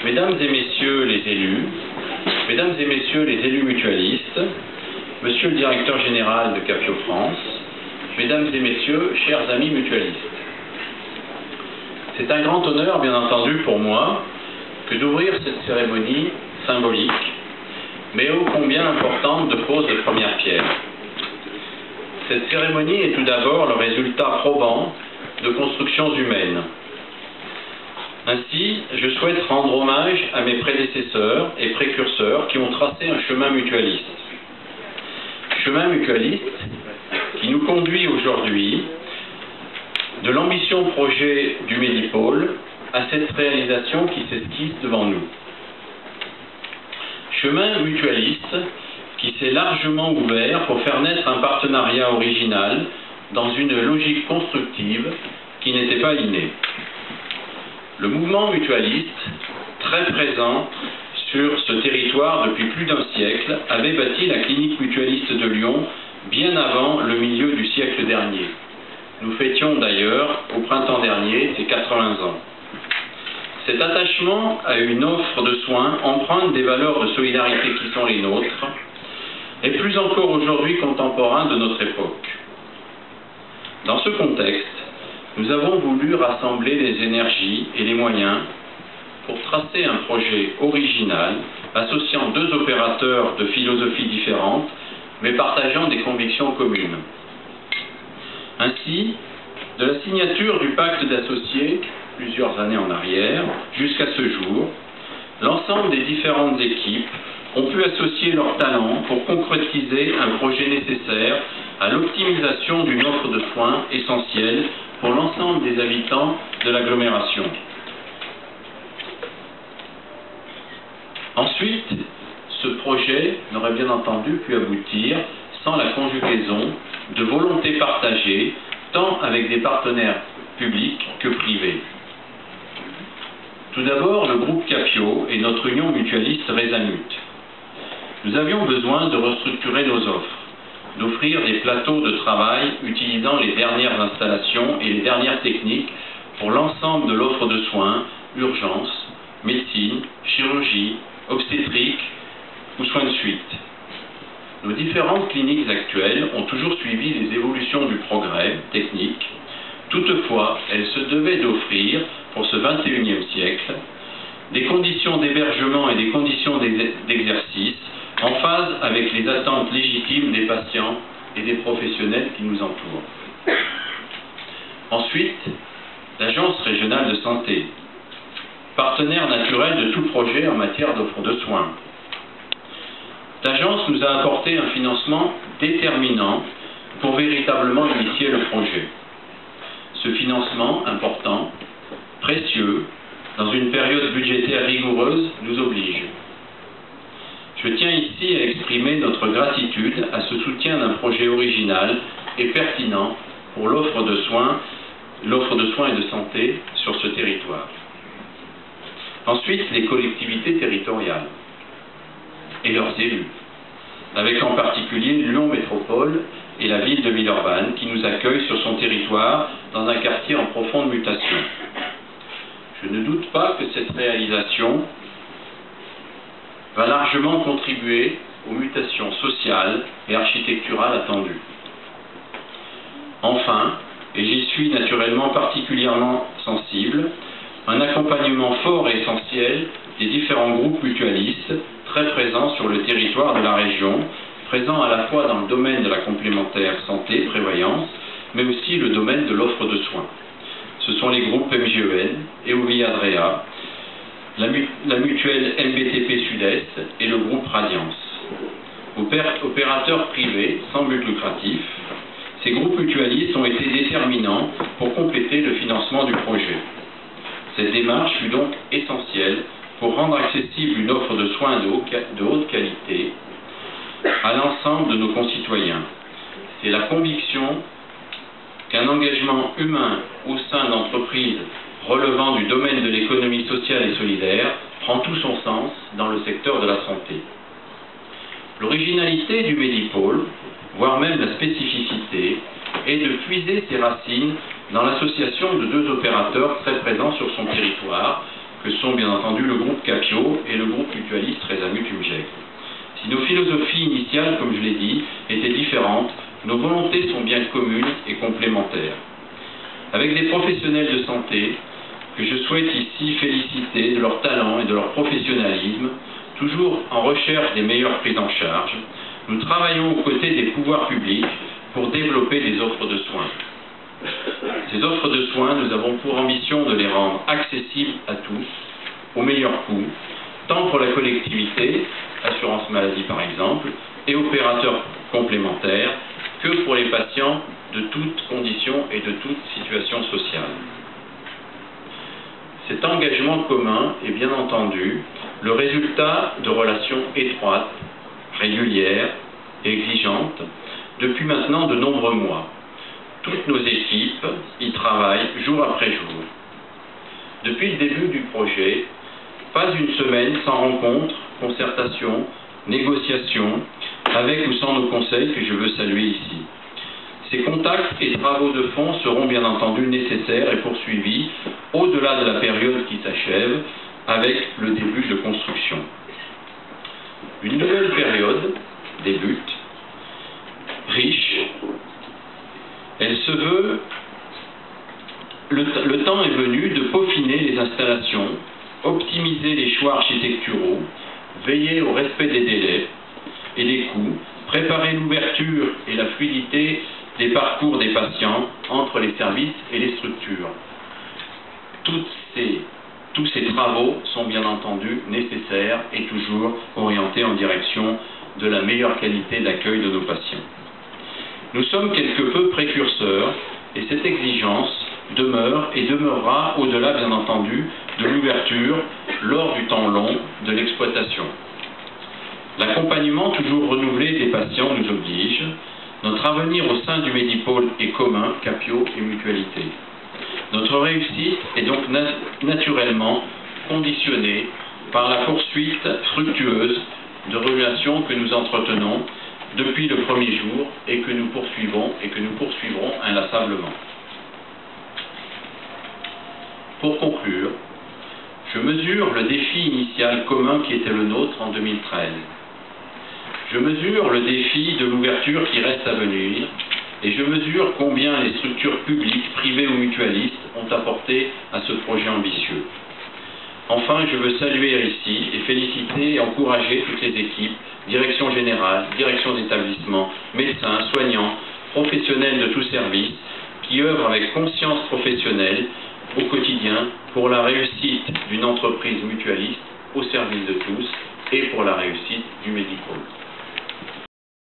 Mesdames et messieurs les élus, mesdames et messieurs les élus mutualistes, monsieur le directeur général de Capio France, mesdames et messieurs, chers amis mutualistes. C'est un grand honneur, bien entendu, pour moi, que d'ouvrir cette cérémonie symbolique, mais ô combien importante de pose de première pierre. Cette cérémonie est tout d'abord le résultat probant de constructions humaines. Ainsi, je souhaite rendre hommage à mes prédécesseurs et précurseurs qui ont tracé un chemin mutualiste. Chemin mutualiste qui nous conduit aujourd'hui de l'ambition projet du Medipôle à cette réalisation qui s'esquisse devant nous. Chemin mutualiste qui s'est largement ouvert pour faire naître un partenariat original dans une logique constructive qui n'était pas innée. Le mouvement mutualiste, très présent sur ce territoire depuis plus d'un siècle, avait bâti la clinique mutualiste de Lyon bien avant le milieu du siècle dernier. Nous fêtions d'ailleurs au printemps dernier ses 80 ans. Cet attachement à une offre de soins emprunte des valeurs de solidarité qui sont les nôtres, et plus encore aujourd'hui contemporain de notre époque. Dans ce contexte, nous avons voulu rassembler les énergies et les moyens pour tracer un projet original associant deux opérateurs de philosophies différentes, mais partageant des convictions communes. Ainsi, de la signature du pacte d'associés, plusieurs années en arrière, jusqu'à ce jour, l'ensemble des différentes équipes ont pu associer leurs talents pour concrétiser un projet nécessaire à l'optimisation d'une offre de soins essentielle pour l'ensemble des habitants de l'agglomération. Ensuite, ce projet n'aurait bien entendu pu aboutir sans la conjugaison de volontés partagées, tant avec des partenaires publics que privés. Tout d'abord, le groupe Capio et notre union mutualiste Résamut. Nous avions besoin de restructurer nos offres, d'offrir des plateaux de travail utilisant les dernières installations et les dernières techniques pour l'ensemble de l'offre de soins, urgence, médecine, chirurgie, obstétrique ou soins de suite. Nos différentes cliniques actuelles ont toujours suivi les évolutions du progrès technique. Toutefois, elles se devaient d'offrir, pour ce XXIe siècle, des conditions d'hébergement et des conditions d'exercice en phase avec les attentes légitimes des patients et des professionnels qui nous entourent. Ensuite, l'Agence régionale de santé, partenaire naturel de tout projet en matière d'offre de soins. L'Agence nous a apporté un financement déterminant pour véritablement initier le projet. Ce financement important, précieux, dans une période budgétaire rigoureuse, nous oblige. Je tiens ici à exprimer notre gratitude à ce soutien d'un projet original et pertinent pour l'offre de soins et de santé sur ce territoire. Ensuite, les collectivités territoriales et leurs élus, avec en particulier Lyon Métropole et la ville de Villeurbanne qui nous accueille sur son territoire dans un quartier en profonde mutation. Je ne doute pas que cette réalisation va largement contribuer aux mutations sociales et architecturales attendues. Enfin, et j'y suis naturellement particulièrement sensible, un accompagnement fort et essentiel des différents groupes mutualistes très présents sur le territoire de la région, présents à la fois dans le domaine de la complémentaire santé, prévoyance, mais aussi le domaine de l'offre de soins. Ce sont les groupes MGEN, Eovia Adrea, la mutuelle MBTP Sud-Est et le groupe Radiance. Opérateurs privés sans but lucratif, ces groupes mutualistes ont été déterminants pour compléter le financement du projet. Cette démarche fut donc essentielle pour rendre accessible une offre de soins de haute qualité à l'ensemble de nos concitoyens. C'est la conviction qu'un engagement humain au sein d'entreprises relevant du domaine de l'économie sociale et solidaire prend tout son sens dans le secteur de la santé. L'originalité du Medipôle, voire même la spécificité, est de puiser ses racines dans l'association de deux opérateurs très présents sur son territoire, que sont bien entendu le groupe Capio et le groupe mutualiste Rezamut Umjeg. Si nos philosophies initiales, comme je l'ai dit, étaient différentes, nos volontés sont bien communes et complémentaires. Avec des professionnels de santé, que je souhaite ici féliciter de leur talent et de leur professionnalisme, toujours en recherche des meilleures prises en charge, nous travaillons aux côtés des pouvoirs publics pour développer des offres de soins. Ces offres de soins, nous avons pour ambition de les rendre accessibles à tous, au meilleur coût, tant pour la collectivité, assurance maladie par exemple, et opérateurs complémentaires, que pour les patients de toutes conditions et de toute situation sociale. Cet engagement commun est bien entendu le résultat de relations étroites, régulières et exigeantes depuis maintenant de nombreux mois. Toutes nos équipes y travaillent jour après jour. Depuis le début du projet, pas une semaine sans rencontre, concertation, négociation, avec ou sans nos conseils que je veux saluer ici. Ces contacts et travaux de fond seront bien entendu nécessaires et poursuivis au-delà de la période qui s'achève avec le début de construction. Une nouvelle période débute, riche. Elle se veut, le temps est venu de peaufiner les installations, optimiser les choix architecturaux, veiller au respect des délais et des coûts, préparer l'ouverture et la fluidité des parcours des patients entre les services et les structures. Tous ces travaux sont bien entendu nécessaires et toujours orientés en direction de la meilleure qualité d'accueil de nos patients. Nous sommes quelque peu précurseurs et cette exigence demeure et demeurera au-delà bien entendu de l'ouverture lors du temps long de l'exploitation. L'accompagnement toujours renouvelé des patients nous oblige. Notre avenir au sein du Medipôle est commun, Capio et Mutualité. Notre réussite est donc naturellement conditionnée par la poursuite fructueuse de relations que nous entretenons depuis le premier jour et que nous poursuivrons inlassablement. Pour conclure, je mesure le défi initial commun qui était le nôtre en 2013. Je mesure le défi de l'ouverture qui reste à venir et je mesure combien les structures publiques, privées ou mutualistes ont apporté à ce projet ambitieux. Enfin, je veux saluer ici et féliciter et encourager toutes les équipes, direction générale, direction d'établissement, médecins, soignants, professionnels de tous services, qui œuvrent avec conscience professionnelle au quotidien pour la réussite d'une entreprise mutualiste au service de tous et pour la réussite du Medipôle.